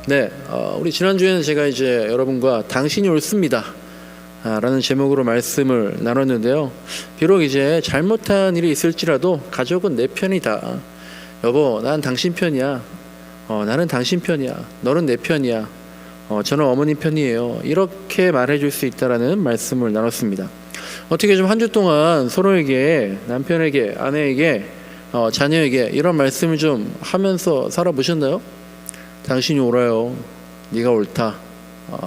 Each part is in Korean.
네, 우리 지난주에는 제가 이제 여러분과 당신이 옳습니다 라는 제목으로 말씀을 나눴는데요. 비록 이제 잘못한 일이 있을지라도 가족은 내 편이다. 여보, 난 당신 편이야. 나는 당신 편이야. 너는 내 편이야. 저는 어머님 편이에요. 이렇게 말해줄 수 있다라는 말씀을 나눴습니다. 어떻게 좀 한 주 동안 서로에게, 남편에게, 아내에게, 자녀에게 이런 말씀을 좀 하면서 살아보셨나요? 당신이 옳아요. 네가 옳다.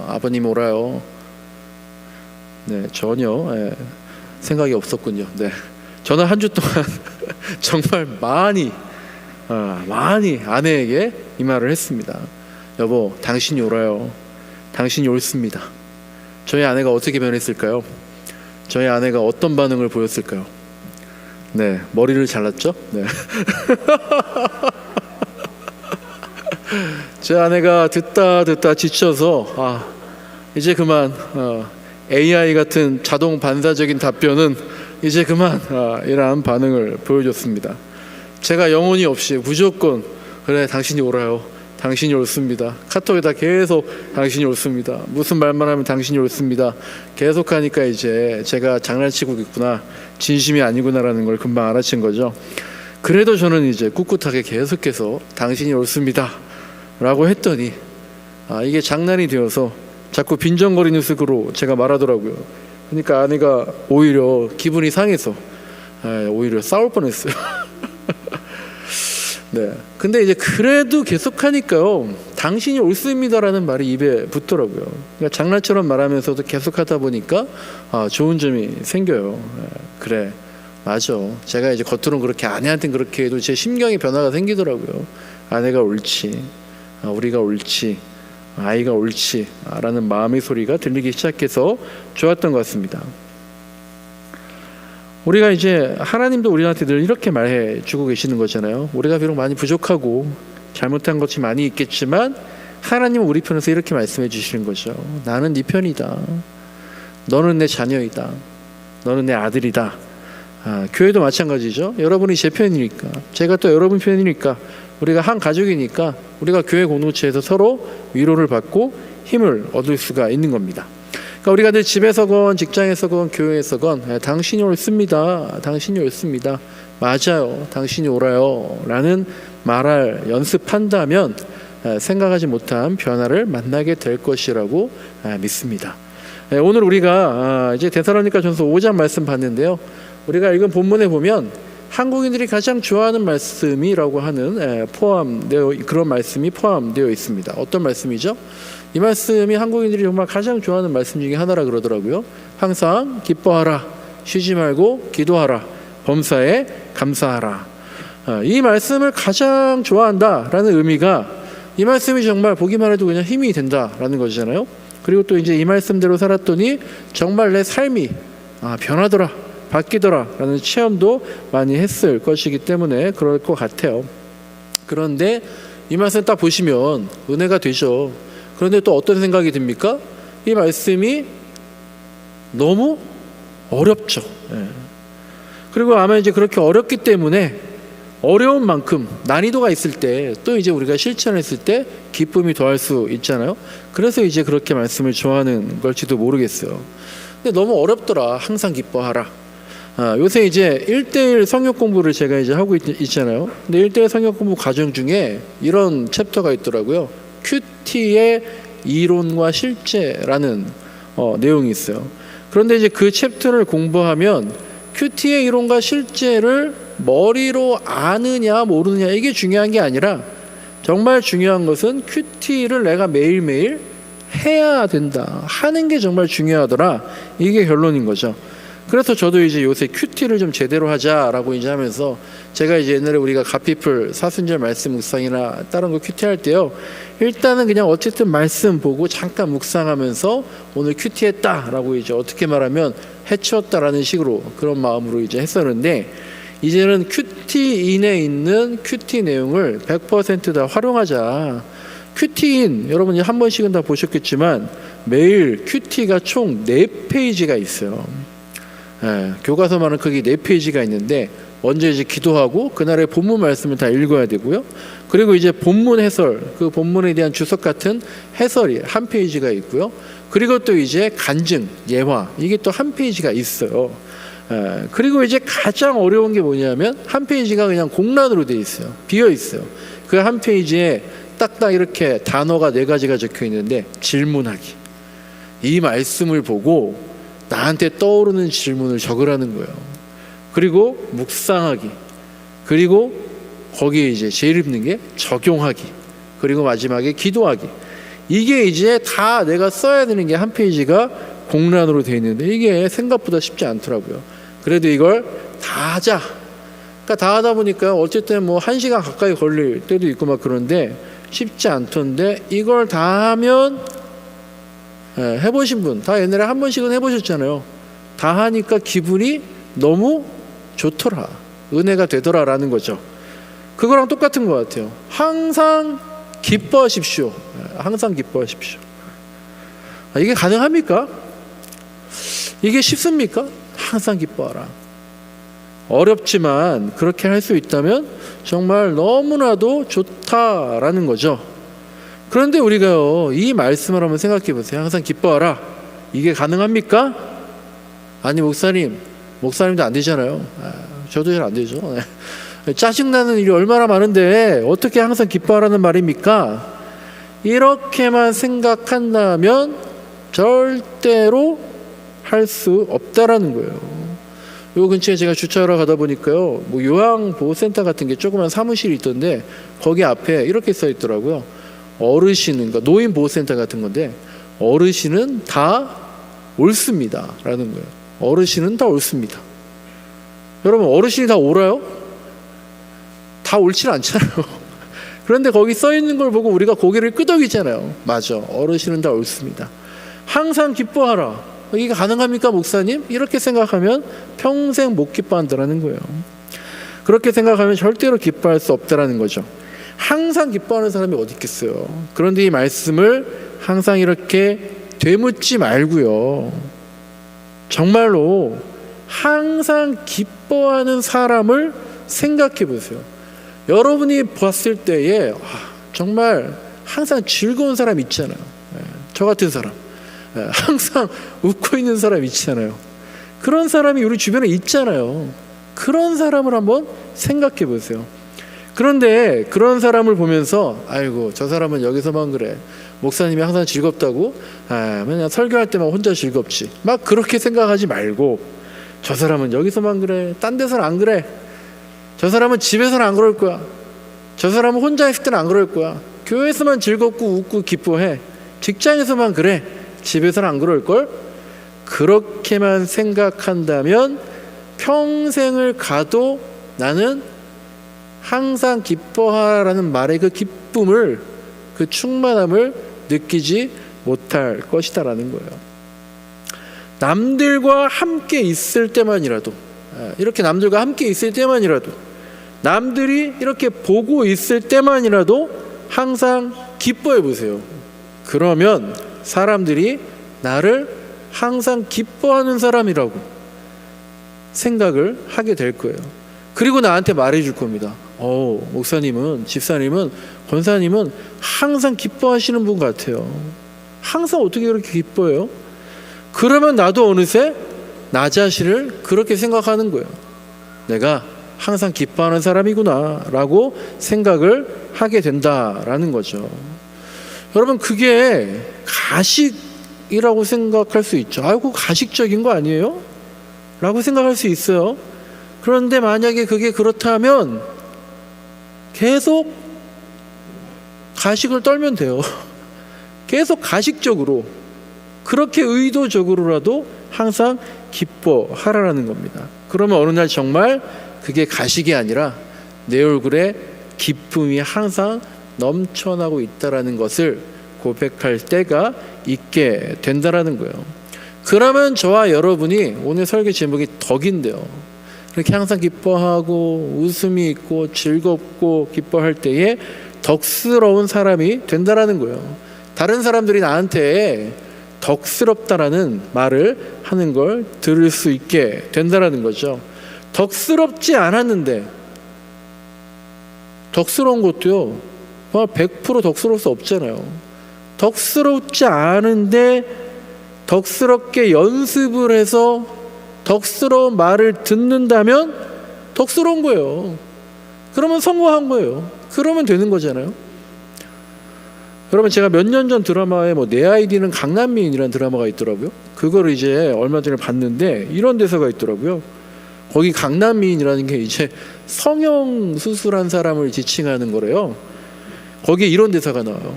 아버님 옳아요. 네, 전혀 생각이 없었군요. 네, 저는 한 주 동안 정말 많이 아내에게 이 말을 했습니다. 여보, 당신이 옳아요. 당신이 옳습니다. 저희 아내가 어떻게 변했을까요? 저희 아내가 어떤 반응을 보였을까요? 네, 머리를 잘랐죠? 네. 제 아내가 듣다 지쳐서 이제 그만 AI 같은 자동 반사적인 답변은 이제 그만 이러한 반응을 보여줬습니다. 제가 영혼이 없이 무조건 그래, 당신이 옳아요. 당신이 옳습니다. 카톡에다 계속 당신이 옳습니다. 무슨 말만 하면 당신이 옳습니다. 계속 하니까 이제 제가 장난치고 있구나, 진심이 아니구나라는 걸 금방 알아챈 거죠. 그래도 저는 이제 꿋꿋하게 계속해서 당신이 옳습니다 라고 했더니 이게 장난이 되어서 자꾸 빈정거리는 식으로 제가 말하더라고요. 그러니까 아내가 오히려 기분이 상해서 오히려 싸울 뻔했어요. 네. 근데 이제 그래도 계속하니까요, 당신이 옳습니다라는 말이 입에 붙더라고요. 그러니까 장난처럼 말하면서도 계속하다 보니까 좋은 점이 생겨요. 그래, 맞아. 제가 이제 겉으로는 그렇게, 아내한테는 그렇게 해도 제 심경의 변화가 생기더라고요. 아내가 옳지, 우리가 옳지, 아이가 옳지 라는 마음의 소리가 들리기 시작해서 좋았던 것 같습니다. 우리가 이제 하나님도 우리한테 늘 이렇게 말해 주고 계시는 거잖아요. 우리가 비록 많이 부족하고 잘못한 것이 많이 있겠지만 하나님은 우리 편에서 이렇게 말씀해 주시는 거죠. 나는 네 편이다. 너는 내 자녀이다. 너는 내 아들이다. 교회도 마찬가지죠. 여러분이 제 편이니까, 제가 또 여러분 편이니까, 우리가 한 가족이니까 우리가 교회 공동체에서 서로 위로를 받고 힘을 얻을 수가 있는 겁니다. 그러니까 우리가 늘 집에서건 직장에서건 교회에서건 당신이 옳습니다. 당신이 옳습니다. 맞아요. 당신이 옳아요 라는 말을 연습한다면 생각하지 못한 변화를 만나게 될 것이라고 믿습니다. 오늘 우리가 이제 데살로니가전서 5장 말씀 봤는데요. 우리가 읽은 본문에 보면 한국인들이 가장 좋아하는 말씀이라고 하는 그런 말씀이 포함되어 있습니다. 어떤 말씀이죠? 이 말씀이 한국인들이 정말 가장 좋아하는 말씀 중에 하나라 그러더라고요. 항상 기뻐하라, 쉬지 말고 기도하라, 범사에 감사하라. 이 말씀을 가장 좋아한다라는 의미가, 이 말씀이 정말 보기만 해도 그냥 힘이 된다라는 것이잖아요. 그리고 또 이제 이 말씀대로 살았더니 정말 내 삶이 변하더라, 바뀌더라 라는 체험도 많이 했을 것이기 때문에 그럴 것 같아요. 그런데 이 말씀 딱 보시면 은혜가 되죠. 그런데 또 어떤 생각이 듭니까? 이 말씀이 너무 어렵죠. 그리고 아마 이제 그렇게 어렵기 때문에 어려운 만큼 난이도가 있을 때 또 이제 우리가 실천했을 때 기쁨이 더할 수 있잖아요. 그래서 이제 그렇게 말씀을 좋아하는 걸지도 모르겠어요. 근데 너무 어렵더라. 항상 기뻐하라. 요새 이제 1:1 성역 공부를 제가 이제 하고 있잖아요. 근데 1:1 성역 공부 과정 중에 이런 챕터가 있더라고요. 큐티의 이론과 실제라는 내용이 있어요. 그런데 이제 그 챕터를 공부하면 큐티의 이론과 실제를 머리로 아느냐 모르느냐 이게 중요한 게 아니라, 정말 중요한 것은 큐티를 내가 매일매일 해야 된다, 하는 게 정말 중요하더라. 이게 결론인 거죠. 그래서 저도 이제 요새 큐티를 좀 제대로 하자라고 이제 하면서, 제가 이제 옛날에 우리가 가피풀 사순절 말씀 묵상이나 다른 거 큐티 할 때요, 일단은 그냥 어쨌든 말씀 보고 잠깐 묵상하면서 오늘 큐티 했다라고 이제 어떻게 말하면 해치웠다라는 식으로 그런 마음으로 이제 했었는데, 이제는 큐티인에 있는 큐티 내용을 100% 다 활용하자. 큐티인 여러분이 한 번씩은 다 보셨겠지만 매일 큐티가 총 4페이지가 있어요. 교과서만은 크기 4페이지가 있는데 먼저 이제 기도하고 그날의 본문 말씀을 다 읽어야 되고요. 그리고 이제 본문 해설, 그 본문에 대한 주석 같은 해설이 한 페이지가 있고요. 그리고 또 이제 간증, 예화, 이게 또 한 페이지가 있어요. 그리고 이제 가장 어려운 게 뭐냐면 한 페이지가 그냥 공란으로 돼 있어요. 비어 있어요. 그 한 페이지에 딱딱 이렇게 단어가 4가지가 적혀 있는데 질문하기. 이 말씀을 보고 나한테 떠오르는 질문을 적으라는 거예요. 그리고 묵상하기. 그리고 거기에 이제 제일 힘든 게 적용하기. 그리고 마지막에 기도하기. 이게 이제 다 내가 써야 되는 게 한 페이지가 공란으로 되어 있는데 이게 생각보다 쉽지 않더라고요. 그래도 이걸 다 하자. 그러니까 다 하다 보니까 어쨌든 뭐 1시간 가까이 걸릴 때도 있고 막 그런데 쉽지 않던데 이걸 다 하면 해보신 분 다 옛날에 한 번씩은 해보셨잖아요. 다 하니까 기분이 너무 좋더라. 은혜가 되더라라는 거죠. 그거랑 똑같은 것 같아요. 항상 기뻐하십시오. 항상 기뻐하십시오. 이게 가능합니까? 이게 쉽습니까? 항상 기뻐하라. 어렵지만 그렇게 할 수 있다면 정말 너무나도 좋다라는 거죠. 그런데 우리가요, 이 말씀을 한번 생각해 보세요. 항상 기뻐하라. 이게 가능합니까? 아니, 목사님도 안 되잖아요. 저도 잘 안 되죠. 짜증나는 일이 얼마나 많은데 어떻게 항상 기뻐하라는 말입니까? 이렇게만 생각한다면 절대로 할 수 없다라는 거예요. 요 근처에 제가 주차하러 가다 보니까요, 뭐 요양보호센터 같은 게 조그만 사무실이 있던데 거기 앞에 이렇게 써 있더라고요. 어르신은, 그러니까 노인보호센터 같은 건데 어르신은 다 옳습니다 라는 거예요. 어르신은 다 옳습니다. 여러분, 어르신이 다 옳아요? 다 옳지는 않잖아요. 그런데 거기 써 있는 걸 보고 우리가 고개를 끄덕이잖아요. 맞아, 어르신은 다 옳습니다. 항상 기뻐하라. 이게 가능합니까, 목사님? 이렇게 생각하면 평생 못 기뻐한다는 거예요. 그렇게 생각하면 절대로 기뻐할 수 없다는 거죠. 항상 기뻐하는 사람이 어디 있겠어요. 그런데 이 말씀을 항상 이렇게 되묻지 말고요, 정말로 항상 기뻐하는 사람을 생각해 보세요. 여러분이 봤을 때에 정말 항상 즐거운 사람 있잖아요. 저 같은 사람, 항상 웃고 있는 사람 있잖아요. 그런 사람이 우리 주변에 있잖아요. 그런 사람을 한번 생각해 보세요. 그런데 그런 사람을 보면서 아이고, 저 사람은 여기서만 그래, 목사님이 항상 즐겁다고, 맨날 설교할 때만 혼자 즐겁지, 막 그렇게 생각하지 말고, 저 사람은 여기서만 그래, 딴 데서는 안 그래, 저 사람은 집에서는 안 그럴 거야, 저 사람은 혼자 있을 때는 안 그럴 거야, 교회에서만 즐겁고 웃고 기뻐해, 직장에서만 그래, 집에서는 안 그럴걸? 그렇게만 생각한다면 평생을 가도 나는 항상 기뻐하라는 말의 그 기쁨을, 그 충만함을 느끼지 못할 것이다라는 거예요. 남들과 함께 있을 때만이라도, 이렇게 남들과 함께 있을 때만이라도, 남들이 이렇게 보고 있을 때만이라도 항상 기뻐해 보세요. 그러면 사람들이 나를 항상 기뻐하는 사람이라고 생각을 하게 될 거예요. 그리고 나한테 말해줄 겁니다. 목사님은, 집사님은, 권사님은 항상 기뻐하시는 분 같아요. 항상 어떻게 그렇게 기뻐해요? 그러면 나도 어느새 나 자신을 그렇게 생각하는 거예요. 내가 항상 기뻐하는 사람이구나 라고 생각을 하게 된다라는 거죠. 여러분, 그게 가식이라고 생각할 수 있죠. 아이고, 가식적인 거 아니에요? 라고 생각할 수 있어요. 그런데 만약에 그게 그렇다면 계속 가식을 떨면 돼요. 계속 가식적으로, 그렇게 의도적으로라도 항상 기뻐하라는 겁니다. 그러면 어느 날 정말 그게 가식이 아니라 내 얼굴에 기쁨이 항상 넘쳐나고 있다라는 것을 고백할 때가 있게 된다라는 거예요. 그러면 저와 여러분이, 오늘 설교 제목이 덕인데요, 그렇게 항상 기뻐하고 웃음이 있고 즐겁고 기뻐할 때에 덕스러운 사람이 된다라는 거예요. 다른 사람들이 나한테 덕스럽다라는 말을 하는 걸 들을 수 있게 된다라는 거죠. 덕스럽지 않았는데, 덕스러운 것도요 100% 덕스러울 수 없잖아요. 덕스럽지 않은데 덕스럽게 연습을 해서 덕스러운 말을 듣는다면 덕스러운 거예요. 그러면 성공한 거예요. 그러면 되는 거잖아요. 여러분, 제가 몇 년 전 드라마에 내 아이디는 강남미인이라는 드라마가 있더라고요. 그거를 이제 얼마 전에 봤는데 이런 대사가 있더라고요. 거기 강남미인이라는 게 이제 성형 수술한 사람을 지칭하는 거래요. 거기에 이런 대사가 나와요.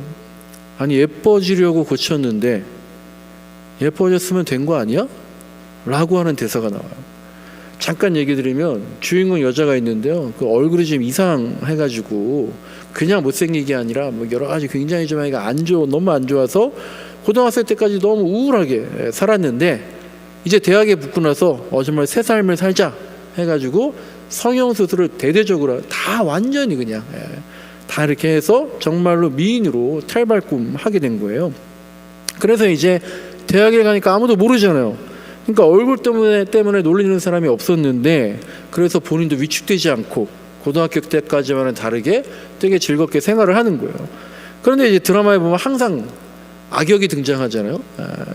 아니, 예뻐지려고 고쳤는데 예뻐졌으면 된 거 아니야? 라고 하는 대사가 나와요. 잠깐 얘기 드리면, 주인공 여자가 있는데요, 그 얼굴이 좀 이상해가지고 그냥 못생기게 아니라 여러 가지 굉장히 좀 너무 안 좋아서 고등학생 때까지 너무 우울하게 살았는데, 이제 대학에 붙고 나서 정말 새 삶을 살자 해가지고 성형수술을 대대적으로 다 완전히 그냥 다 이렇게 해서 정말로 미인으로 탈바꿈하게 된 거예요. 그래서 이제 대학에 가니까 아무도 모르잖아요. 그러니까 얼굴 때문에 놀리는 사람이 없었는데, 그래서 본인도 위축되지 않고 고등학교 때까지와는 다르게 되게 즐겁게 생활을 하는 거예요. 그런데 이제 드라마에 보면 항상 악역이 등장하잖아요.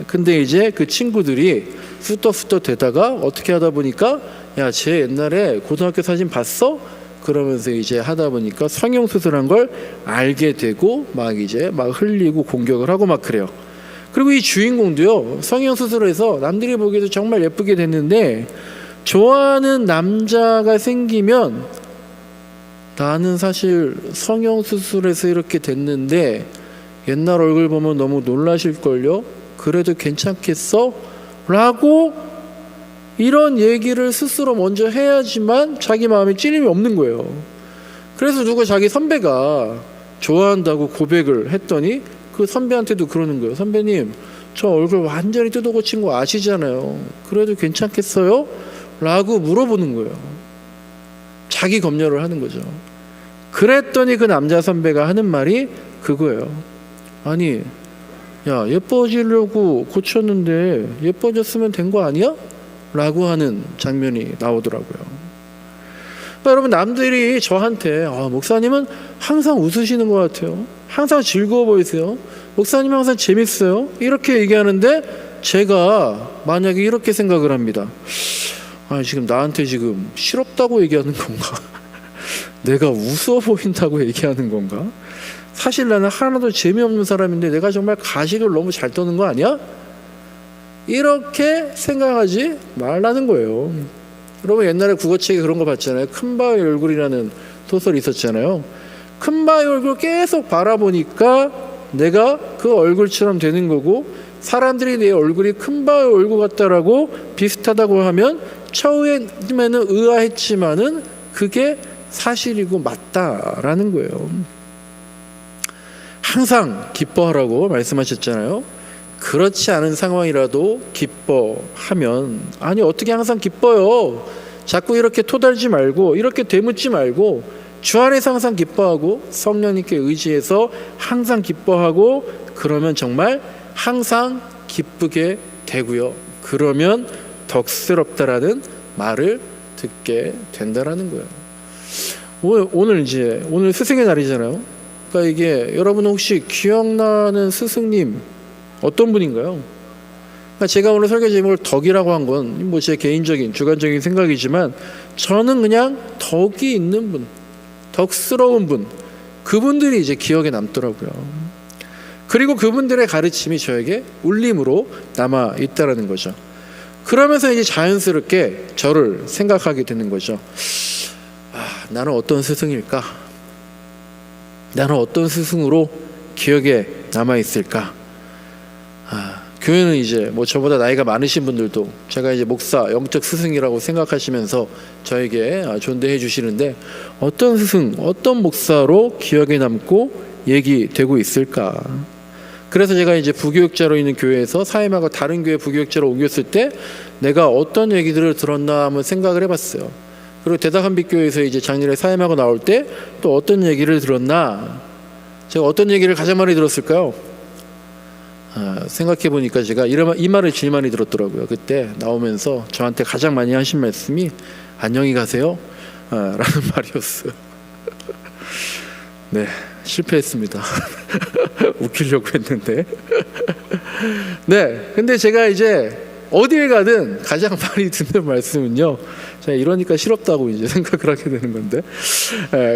근데 이제 그 친구들이 후떡후떡 되다가 어떻게 하다 보니까, 야, 쟤 옛날에 고등학교 사진 봤어? 그러면서 이제 하다 보니까 성형수술한 걸 알게 되고 이제 흘리고 공격을 하고 그래요. 그리고 이 주인공도요, 성형수술을 해서 남들이 보기에도 정말 예쁘게 됐는데, 좋아하는 남자가 생기면 나는 사실 성형수술해서 이렇게 됐는데 옛날 얼굴 보면 너무 놀라실걸요? 그래도 괜찮겠어? 라고 이런 얘기를 스스로 먼저 해야지만 자기 마음에 찔림이 없는 거예요. 그래서 누가 자기 선배가 좋아한다고 고백을 했더니 그 선배한테도 그러는 거예요. 선배님, 저 얼굴 완전히 뜯어 고친 거 아시잖아요. 그래도 괜찮겠어요? 라고 물어보는 거예요. 자기 검열을 하는 거죠. 그랬더니 그 남자 선배가 하는 말이 그거예요. 아니, 야, 예뻐지려고 고쳤는데 예뻐졌으면 된 거 아니야? 라고 하는 장면이 나오더라고요. 그러니까 여러분, 남들이 저한테 목사님은 항상 웃으시는 것 같아요, 항상 즐거워 보이세요, 목사님 항상 재밌어요, 이렇게 얘기하는데, 제가 만약에 이렇게 생각을 합니다. 지금 나한테 지금 실없다고 얘기하는 건가? 내가 웃어 보인다고 얘기하는 건가? 사실 나는 하나도 재미없는 사람인데 내가 정말 가식을 너무 잘 떠는 거 아니야? 이렇게 생각하지 말라는 거예요. 여러분, 옛날에 국어책에 그런 거 봤잖아요. 큰바의 얼굴이라는 소설이 있었잖아요. 큰바의 얼굴 계속 바라보니까 내가 그 얼굴처럼 되는 거고, 사람들이 내 얼굴이 큰바의 얼굴 같다라고 비슷하다고 하면 처음에는 의아했지만은 그게 사실이고 맞다라는 거예요. 항상 기뻐하라고 말씀하셨잖아요. 그렇지 않은 상황이라도 기뻐하면, 아니 어떻게 항상 기뻐요? 자꾸 이렇게 토달지 말고, 이렇게 되묻지 말고, 주 안에서 항상 기뻐하고 성령님께 의지해서 항상 기뻐하고, 그러면 정말 항상 기쁘게 되고요. 그러면 덕스럽다라는 말을 듣게 된다라는 거예요. 오늘 스승의 날이잖아요. 그러니까 이게 여러분 혹시 기억나는 스승님 어떤 분인가요? 그러니까 제가 오늘 설교 제목을 덕이라고 한 건 제 개인적인 주관적인 생각이지만, 저는 그냥 덕이 있는 분, 덕스러운 분, 그분들이 이제 기억에 남더라고요. 그리고 그분들의 가르침이 저에게 울림으로 남아 있다라는 거죠. 그러면서 이제 자연스럽게 저를 생각하게 되는 거죠. 나는 어떤 스승일까? 나는 어떤 스승으로 기억에 남아 있을까? 교회는 이제 저보다 나이가 많으신 분들도 제가 이제 목사, 영적 스승이라고 생각하시면서 저에게 존대해 주시는데, 어떤 스승, 어떤 목사로 기억에 남고 얘기되고 있을까? 그래서 제가 이제 부교육자로 있는 교회에서 사임하고 다른 교회 부교육자로 옮겼을 때 내가 어떤 얘기들을 들었나 한번 생각을 해봤어요. 그리고 대다한빛교회에서 이제 작년에 사임하고 나올 때 또 어떤 얘기를 들었나? 제가 어떤 얘기를 가장 많이 들었을까요? 생각해 보니까 제가 이 말을 제일 많이 들었더라고요. 그때 나오면서 저한테 가장 많이 하신 말씀이 안녕히 가세요 라는 말이었어요. 네, 실패했습니다. 웃기려고 했는데. 네, 근데 제가 이제 어디에 가든 가장 많이 듣는 말씀은요, 제가 이러니까 싫었다고 이제 생각을 하게 되는 건데,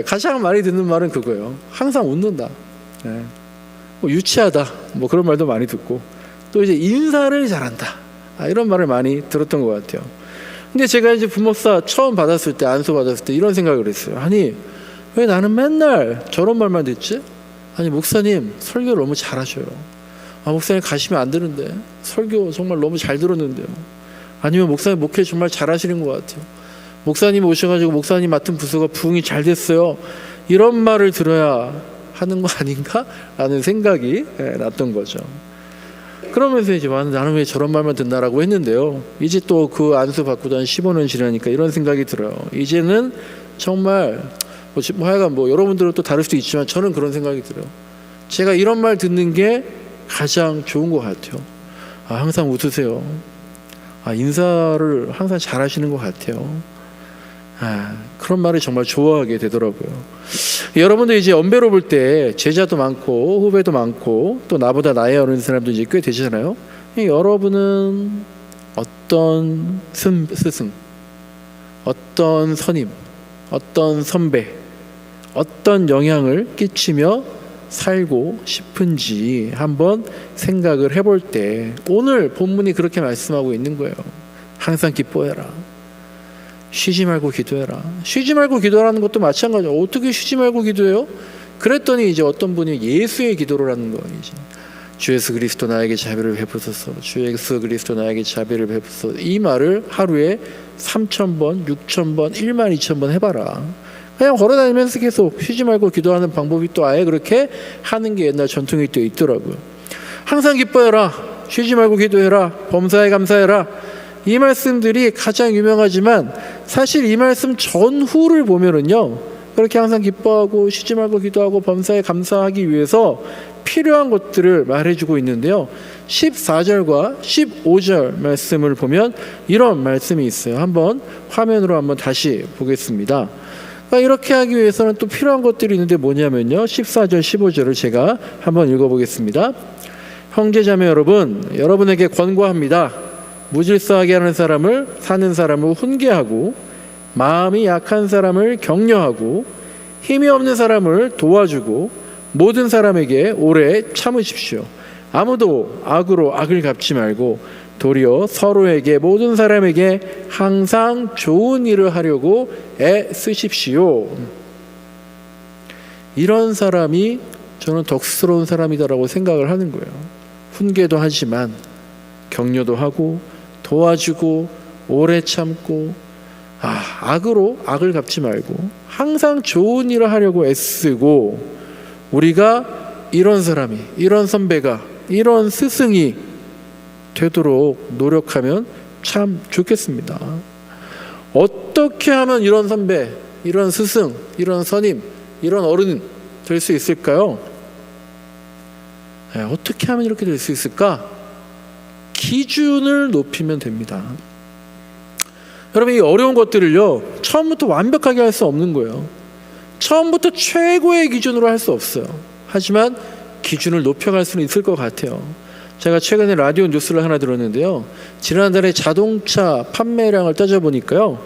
가장 많이 듣는 말은 그거예요. 항상 웃는다. 뭐 유치하다. 뭐 그런 말도 많이 듣고, 또 이제 인사를 잘한다. 이런 말을 많이 들었던 것 같아요. 근데 제가 이제 부목사 처음 받았을 때, 안수 받았을 때 이런 생각을 했어요. 아니, 왜 나는 맨날 저런 말만 듣지? 아니, 목사님 설교를 너무 잘하셔요. 목사님 가시면 안 되는데, 설교 정말 너무 잘 들었는데요. 아니면 목사님 목회 정말 잘하시는 것 같아요. 목사님 오셔가지고 목사님 맡은 부서가 부흥이 잘 됐어요. 이런 말을 들어야 하는 거 아닌가? 라는 생각이 났던 거죠. 그러면서 이제 나는 왜 저런 말만 듣나라고 했는데요. 이제 또 그 안수 받고 한 15년 지나니까 이런 생각이 들어요. 이제는 정말 뭐 하여간 뭐 여러분들은 또 다를 수도 있지만 저는 그런 생각이 들어요. 제가 이런 말 듣는 게 가장 좋은 것 같아요. 항상 웃으세요. 인사를 항상 잘하시는 것 같아요. 그런 말을 정말 좋아하게 되더라고요. 여러분들 이제 언배로 볼 때 제자도 많고 후배도 많고 또 나보다 나이 어린 사람도 이제 꽤 되시잖아요. 여러분은 어떤 스승, 어떤 선임, 어떤 선배, 어떤 영향을 끼치며 살고 싶은지 한번 생각을 해볼 때 오늘 본문이 그렇게 말씀하고 있는 거예요. 항상 기뻐해라. 쉬지 말고 기도해라. 쉬지 말고 기도하라는 것도 마찬가지예요. 어떻게 쉬지 말고 기도해요? 그랬더니 이제 어떤 분이 예수의 기도를 하는 거예요. 이제 주 예수 그리스도 나에게 자비를 베푸소서. 주 예수 그리스도 나에게 자비를 베푸소서. 이 말을 하루에 3,000번, 6,000번, 12,000번 해봐라. 그냥 걸어다니면서 계속 쉬지 말고 기도하는 방법이 또 아예 그렇게 하는 게 옛날 전통이 또 있더라고요. 항상 기뻐해라. 쉬지 말고 기도해라. 범사에 감사해라. 이 말씀들이 가장 유명하지만 사실 이 말씀 전후를 보면은요, 그렇게 항상 기뻐하고 쉬지 말고 기도하고 범사에 감사하기 위해서 필요한 것들을 말해주고 있는데요. 14절과 15절 말씀을 보면 이런 말씀이 있어요. 한번 화면으로 한번 다시 보겠습니다. 이렇게 하기 위해서는 또 필요한 것들이 있는데 뭐냐면요, 14절 15절을 제가 한번 읽어보겠습니다. 형제자매 여러분, 여러분에게 권고합니다. 무질서하게 하는 사람을, 사는 사람을 훈계하고 마음이 약한 사람을 격려하고 힘이 없는 사람을 도와주고 모든 사람에게 오래 참으십시오. 아무도 악으로 악을 갚지 말고 도리어 서로에게, 모든 사람에게 항상 좋은 일을 하려고 애쓰십시오. 이런 사람이 저는 덕스러운 사람이다라고 생각을 하는 거예요. 훈계도 하지만 격려도 하고 도와주고 오래 참고 악으로 악을 갚지 말고 항상 좋은 일을 하려고 애쓰고, 우리가 이런 사람이, 이런 선배가, 이런 스승이 되도록 노력하면 참 좋겠습니다. 어떻게 하면 이런 선배, 이런 스승, 이런 선임, 이런 어른 될 수 있을까요? 어떻게 하면 이렇게 될 수 있을까? 기준을 높이면 됩니다. 여러분, 이 어려운 것들을요, 처음부터 완벽하게 할 수 없는 거예요. 처음부터 최고의 기준으로 할 수 없어요. 하지만 기준을 높여갈 수는 있을 것 같아요. 제가 최근에 라디오 뉴스를 하나 들었는데요, 지난달에 자동차 판매량을 따져보니까요,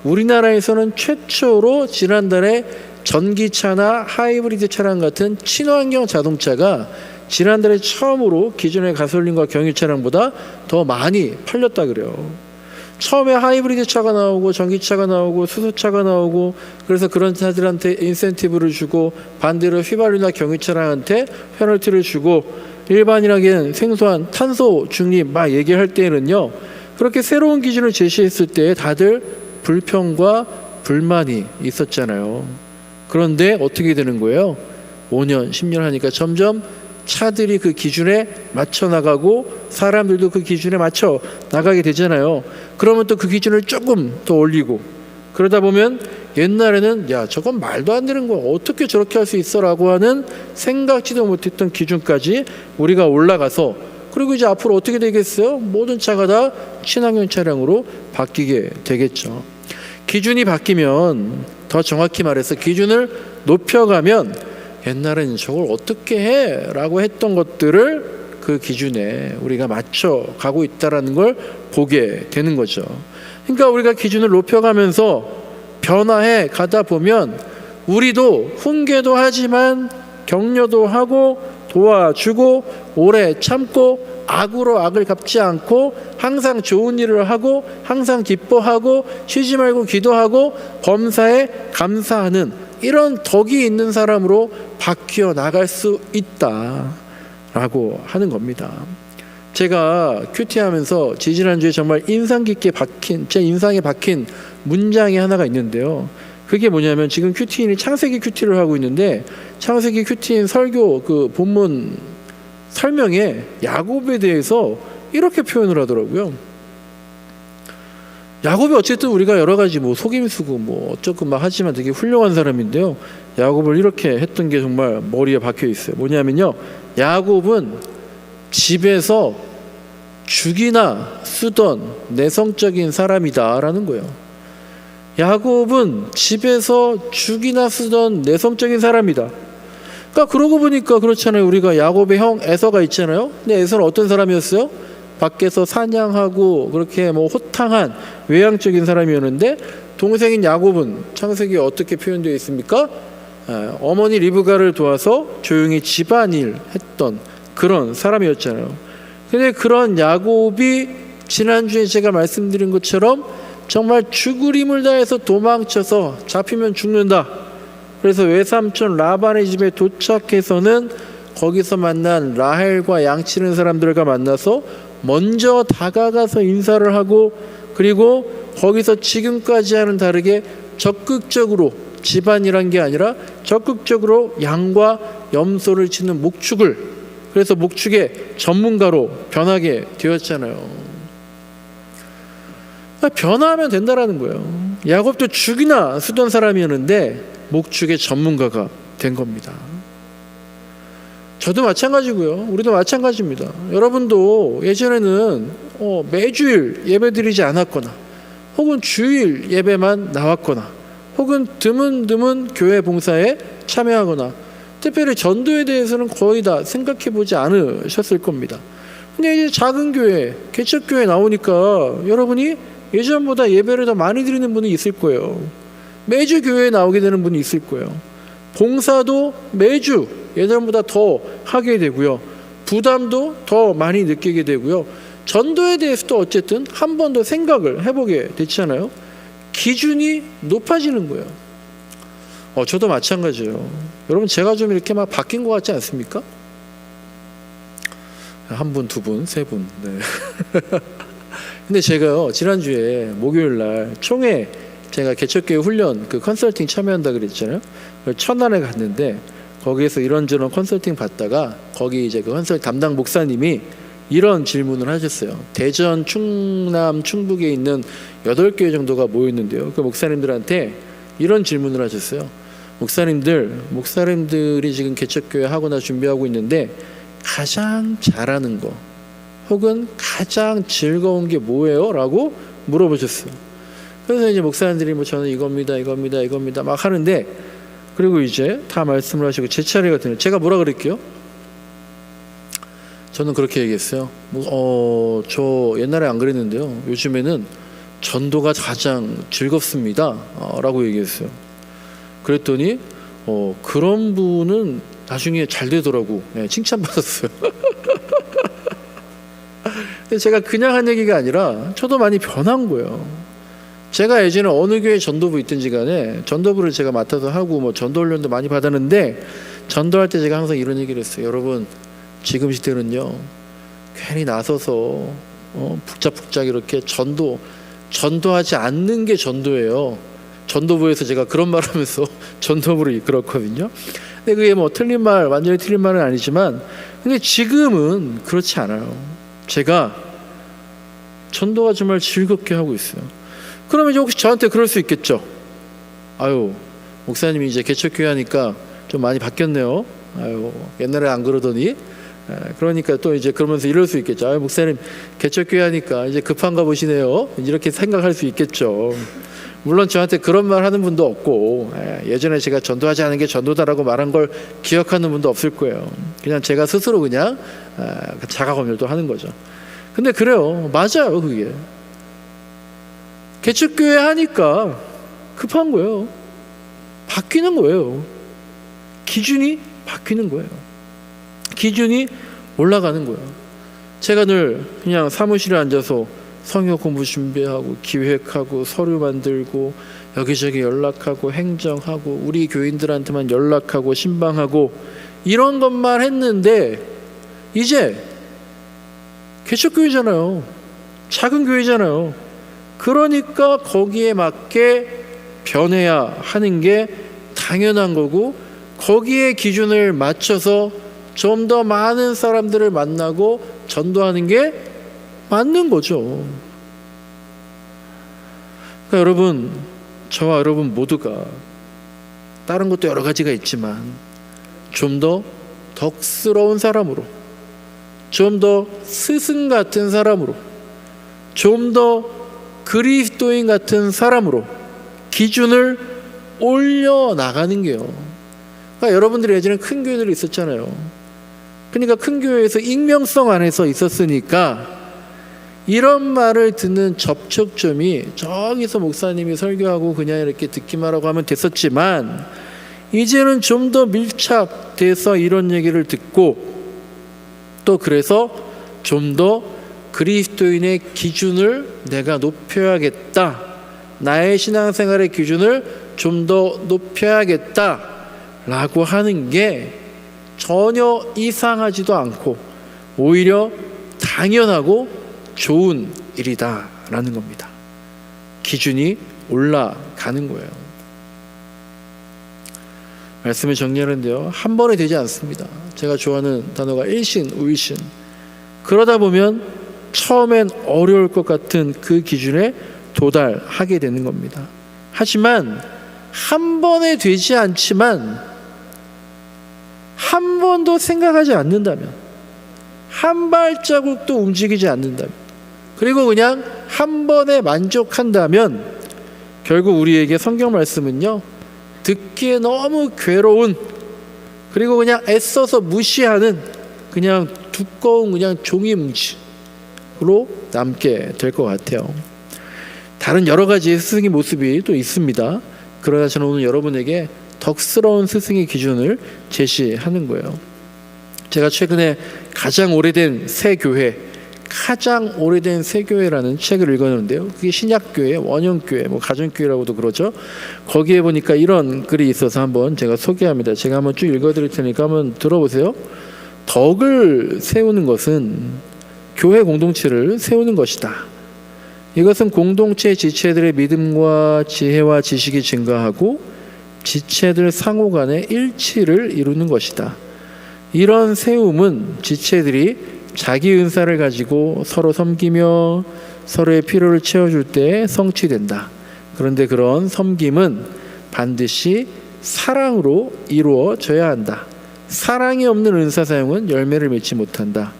우리나라에서는 최초로 지난달에 전기차나 하이브리드 차량 같은 친환경 자동차가 지난달에 처음으로 기존의 가솔린과 경유 차량보다 더 많이 팔렸다 그래요. 처음에 하이브리드 차가 나오고 전기차가 나오고 수소차가 나오고, 그래서 그런 차들한테 인센티브를 주고 반대로 휘발유나 경유 차량한테 페널티를 주고 일반인에게는 생소한 탄소 중립 막 얘기할 때는요, 그렇게 새로운 기준을 제시했을 때 다들 불평과 불만이 있었잖아요. 그런데 어떻게 되는 거예요? 5년, 10년 하니까 점점 차들이 그 기준에 맞춰 나가고 사람들도 그 기준에 맞춰 나가게 되잖아요. 그러면 또 그 기준을 조금 더 올리고, 그러다 보면 옛날에는 야, 저건 말도 안 되는 거 어떻게 저렇게 할 수 있어 라고 하는 생각지도 못했던 기준까지 우리가 올라가서 그리고 이제 앞으로 어떻게 되겠어요? 모든 차가 다 친환경 차량으로 바뀌게 되겠죠. 기준이 바뀌면, 더 정확히 말해서 기준을 높여가면, 옛날에는 저걸 어떻게 해? 라고 했던 것들을 그 기준에 우리가 맞춰 가고 있다는 걸 보게 되는 거죠. 그러니까 우리가 기준을 높여가면서 변화해 가다 보면 우리도 훈계도 하지만 격려도 하고 도와주고 오래 참고 악으로 악을 갚지 않고 항상 좋은 일을 하고 항상 기뻐하고 쉬지 말고 기도하고 범사에 감사하는 이런 덕이 있는 사람으로 바뀌어 나갈 수 있다라고 하는 겁니다. 제가 큐티하면서 지지난주에 정말 인상 깊게 박힌, 제 인상에 박힌 문장이 하나가 있는데요. 그게 뭐냐면, 지금 큐티인이 창세기 큐티를 하고 있는데 창세기 큐티인 설교 그 본문 설명에 야곱에 대해서 이렇게 표현을 하더라고요. 야곱이 어쨌든 우리가 여러 가지 뭐 속임수고 뭐 어쩌고 막 하지만 되게 훌륭한 사람인데요. 야곱을 이렇게 했던 게 정말 머리에 박혀 있어요. 뭐냐면요, 야곱은 집에서 죽이나 쓰던 내성적인 사람이다라는 거예요. 야곱은 집에서 죽이나 쓰던 내성적인 사람이다. 그러니까 그러고 보니까 그렇잖아요. 우리가 야곱의 형 에서가 있잖아요. 근데 에서는 어떤 사람이었어요? 밖에서 사냥하고 그렇게 뭐 호탕한 외향적인 사람이었는데, 동생인 야곱은 창세기에 어떻게 표현되어 있습니까? 어머니 리브가를 도와서 조용히 집안일 했던 그런 사람이었잖아요. 근데 그런 야곱이 지난주에 제가 말씀드린 것처럼 정말 죽을 힘을 다해서 도망쳐서 잡히면 죽는다. 그래서 외삼촌 라반의 집에 도착해서는 거기서 만난 라헬과 양치는 사람들과 만나서 먼저 다가가서 인사를 하고, 그리고 거기서 지금까지와는 다르게 적극적으로, 집안이란 게 아니라 적극적으로 양과 염소를 치는 목축을, 그래서 목축의 전문가로 변하게 되었잖아요. 변화하면 된다라는 거예요. 야곱도 죽이나 쓰던 사람이었는데 목축의 전문가가 된 겁니다. 저도 마찬가지고요. 우리도 마찬가지입니다. 여러분도 예전에는 매주일 예배드리지 않았거나, 혹은 주일 예배만 나왔거나, 혹은 드문드문 교회 봉사에 참여하거나, 특별히 전도에 대해서는 거의 다 생각해 보지 않으셨을 겁니다. 근데 이제 작은 교회, 개척교회 나오니까 여러분이 예전보다 예배를 더 많이 드리는 분이 있을 거예요. 매주 교회에 나오게 되는 분이 있을 거예요. 봉사도 매주 예전보다 더 하게 되고요. 부담도 더 많이 느끼게 되고요. 전도에 대해서도 어쨌든 한 번 더 생각을 해보게 됐잖아요. 기준이 높아지는 거예요. 저도 마찬가지예요. 여러분, 제가 좀 이렇게 막 바뀐 것 같지 않습니까? 한 분, 두 분, 세 분. 네. 근데 제가요, 지난주에 목요일 날 총회, 제가 개척교회 훈련 그 컨설팅 참여한다 그랬잖아요. 천안에 갔는데 거기에서 이런저런 컨설팅 받다가 거기 이제 그 컨설팅 담당 목사님이 이런 질문을 하셨어요. 대전, 충남, 충북에 있는 8교회 정도가 모였는데요. 그 목사님들한테 이런 질문을 하셨어요. 목사님들이 지금 개척교회 하거나 준비하고 있는데 가장 잘하는 거, 혹은 가장 즐거운 게 뭐예요? 라고 물어보셨어요. 그래서 이제 목사님들이 뭐 저는 이겁니다 막 하는데, 그리고 이제 다 말씀을 하시고 제 차례가 되는, 제가 뭐라 그랬게요? 저는 그렇게 얘기했어요. 저 옛날에 안 그랬는데요, 요즘에는 전도가 가장 즐겁습니다 라고 얘기했어요. 그랬더니 그런 분은 나중에 잘 되더라고. 네, 칭찬받았어요. 근데 제가 그냥 한 얘기가 아니라 저도 많이 변한 거예요. 제가 예전에 어느 교회 전도부 있든지 간에 전도부를 제가 맡아서 하고 뭐 전도 훈련도 많이 받았는데, 전도할 때 제가 항상 이런 얘기를 했어요. 여러분, 지금 시대는요, 괜히 나서서 북적북적 이렇게 전도하지 않는 게 전도예요. 전도부에서 제가 그런 말 하면서 전도부를 이끌었거든요. 근데 그게 뭐 틀린 말, 완전히 틀린 말은 아니지만, 근데 지금은 그렇지 않아요. 제가 전도가 정말 즐겁게 하고 있어요. 그러면 이제 혹시 저한테 그럴 수 있겠죠. 아유, 목사님이 이제 개척교회 하니까 좀 많이 바뀌었네요. 아유, 옛날에 안 그러더니. 그러니까 또 이제 그러면서 이럴 수 있겠죠. 아, 목사님 개척교회 하니까 이제 급한가 보시네요. 이렇게 생각할 수 있겠죠. 물론 저한테 그런 말 하는 분도 없고, 예전에 제가 전도하지 않은 게 전도다라고 말한 걸 기억하는 분도 없을 거예요. 그냥 제가 스스로 그냥 자가검열도 하는 거죠. 근데 그래요. 맞아요. 그게 개척교회 하니까 급한 거예요. 바뀌는 거예요. 기준이 바뀌는 거예요. 기준이 올라가는 거예요. 제가 늘 그냥 사무실에 앉아서 성역 공부 준비하고 기획하고 서류 만들고 여기저기 연락하고 행정하고 우리 교인들한테만 연락하고 신방하고 이런 것만 했는데 이제 개척교회잖아요. 작은 교회잖아요. 그러니까 거기에 맞게 변해야 하는 게 당연한 거고 거기에 기준을 맞춰서 좀 더 많은 사람들을 만나고 전도하는 게 맞는 거죠. 그러니까 여러분, 저와 여러분 모두가 다른 것도 여러 가지가 있지만 좀 더 덕스러운 사람으로, 좀 더 스승 같은 사람으로, 좀 더 그리스도인 같은 사람으로 기준을 올려나가는 게요. 그러니까 여러분들이 예전에 큰 교회들이 있었잖아요. 그러니까 큰 교회에서 익명성 안에서 있었으니까 이런 말을 듣는 접촉점이 저기서 목사님이 설교하고 그냥 이렇게 듣기만 하고 하면 됐었지만 이제는 좀 더 밀착돼서 이런 얘기를 듣고 또 그래서 좀 더 그리스도인의 기준을 내가 높여야겠다. 나의 신앙생활의 기준을 좀 더 높여야겠다 라고 하는 게 전혀 이상하지도 않고 오히려 당연하고 좋은 일이다라는 겁니다. 기준이 올라가는 거예요. 말씀을 정리하는데요. 한 번에 되지 않습니다. 제가 좋아하는 단어가 일신, 우일신. 그러다 보면 처음엔 어려울 것 같은 그 기준에 도달하게 되는 겁니다. 하지만 한 번에 되지 않지만 한 번도 생각하지 않는다면, 한 발자국도 움직이지 않는다면, 그리고 그냥 한 번에 만족한다면 결국 우리에게 성경 말씀은요, 듣기에 너무 괴로운, 그리고 그냥 애써서 무시하는 그냥 두꺼운 그냥 종이뭉치로 남게 될 것 같아요. 다른 여러 가지의 스승의 모습이 또 있습니다. 그러나 저는 오늘 여러분에게 덕스러운 스승의 기준을 제시하는 거예요. 제가 최근에 가장 오래된 새 교회라는 책을 읽었는데요. 그게 신약교회, 원형교회, 가정교회라고도 그러죠. 거기에 보니까 이런 글이 있어서 한번 제가 소개합니다. 제가 한번 쭉 읽어드릴 테니까 한번 들어보세요. 덕을 세우는 것은 교회 공동체를 세우는 것이다. 이것은 공동체 지체들의 믿음과 지혜와 지식이 증가하고 지체들 상호 간의 일치를 이루는 것이다. 이런 세움은 지체들이 자기 은사를 가지고 서로 섬기며 서로의 필요를 채워줄 때 성취된다. 그런데 그런 섬김은 반드시 사랑으로 이루어져야 한다. 사랑이 없는 은사 사용은 열매를 맺지 못한다.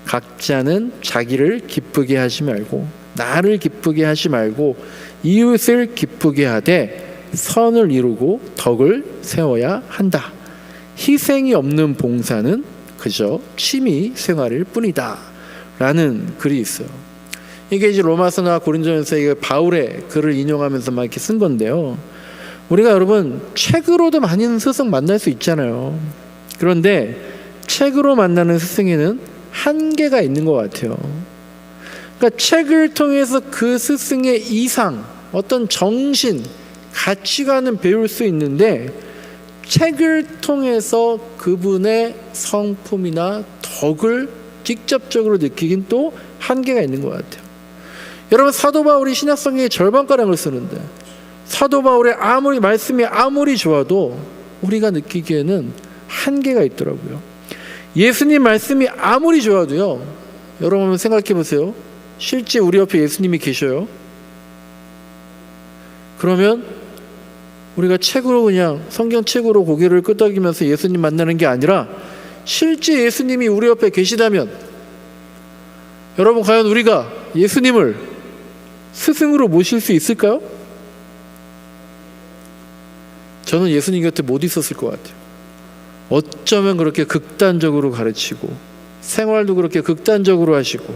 각자는 자기를 기쁘게 하지 말고, 나를 기쁘게 하지 말고 이웃을 기쁘게 하되 선을 이루고 덕을 세워야 한다. 희생이 없는 봉사는 그저 취미 생활일 뿐이다 라는 글이 있어요. 이게 이제 로마서나 고린도전서 바울의 글을 인용하면서 막 이렇게 쓴 건데요. 우리가 여러분 책으로도 많은 스승 만날 수 있잖아요. 그런데 책으로 만나는 스승에는 한계가 있는 것 같아요. 그러니까 책을 통해서 그 스승의 이상, 어떤 정신, 가치관은 배울 수 있는데 책을 통해서 그분의 성품이나 덕을 직접적으로 느끼긴 또 한계가 있는 것 같아요. 여러분 사도 바울이 신약성경의 절반가량을 쓰는데 사도 바울의 말씀이 아무리 좋아도 우리가 느끼기에는 한계가 있더라고요. 예수님 말씀이 아무리 좋아도요, 여러분 한번 생각해 보세요. 실제 우리 옆에 예수님이 계셔요. 그러면 우리가 책으로 그냥 성경책으로 고개를 끄덕이면서 예수님 만나는 게 아니라 실제 예수님이 우리 옆에 계시다면 여러분 과연 우리가 예수님을 스승으로 모실 수 있을까요? 저는 예수님 곁에 못 있었을 것 같아요. 어쩌면 그렇게 극단적으로 가르치고 생활도 그렇게 극단적으로 하시고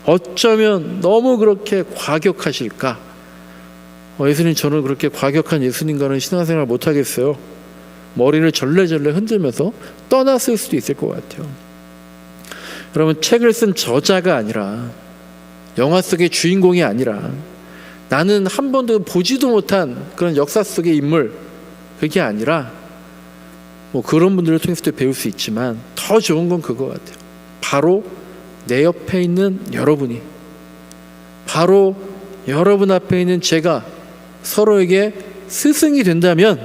어쩌면 너무 그렇게 과격하실까? 예수님, 저는 그렇게 과격한 예수님과는 신앙생활 못하겠어요. 머리를 절레절레 흔들면서 떠났을 수도 있을 것 같아요. 여러분, 책을 쓴 저자가 아니라, 영화 속의 주인공이 아니라, 나는 한 번도 보지도 못한 그런 역사 속의 인물, 그게 아니라 그런 분들을 통해서도 배울 수 있지만 더 좋은 건 그거 같아요. 바로 내 옆에 있는 여러분이, 바로 여러분 앞에 있는 제가 서로에게 스승이 된다면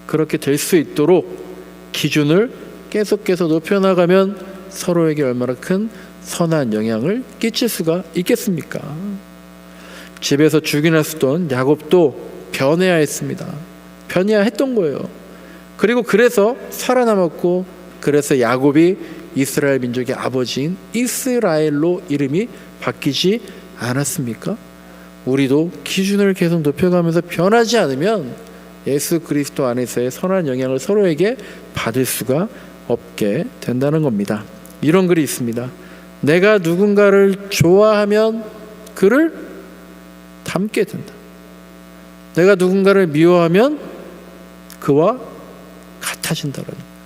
그렇게 될 수 있도록 기준을 계속해서 높여나가면 서로에게 얼마나 큰 선한 영향을 끼칠 수가 있겠습니까? 집에서 죽이나 쓰던 야곱도 변해야 했습니다. 변해야 했던 거예요. 그리고 그래서 살아남았고, 그래서 야곱이 이스라엘 민족의 아버지인 이스라엘로 이름이 바뀌지 않았습니까? 우리도 기준을 계속 높여가면서 변하지 않으면 예수 그리스도 안에서의 선한 영향을 서로에게 받을 수가 없게 된다는 겁니다. 이런 글이 있습니다. 내가 누군가를 좋아하면 그를 닮게 된다. 내가 누군가를 미워하면 그와 같아진다는 거예요.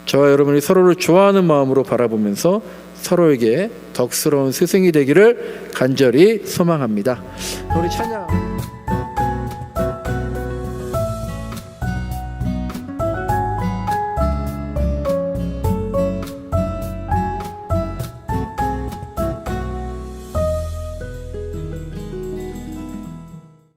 저와 여러분이 서로를 좋아하는 마음으로 바라보면서 서로에게 덕스러운 스승이 되기를 간절히 소망합니다. 우리 찬양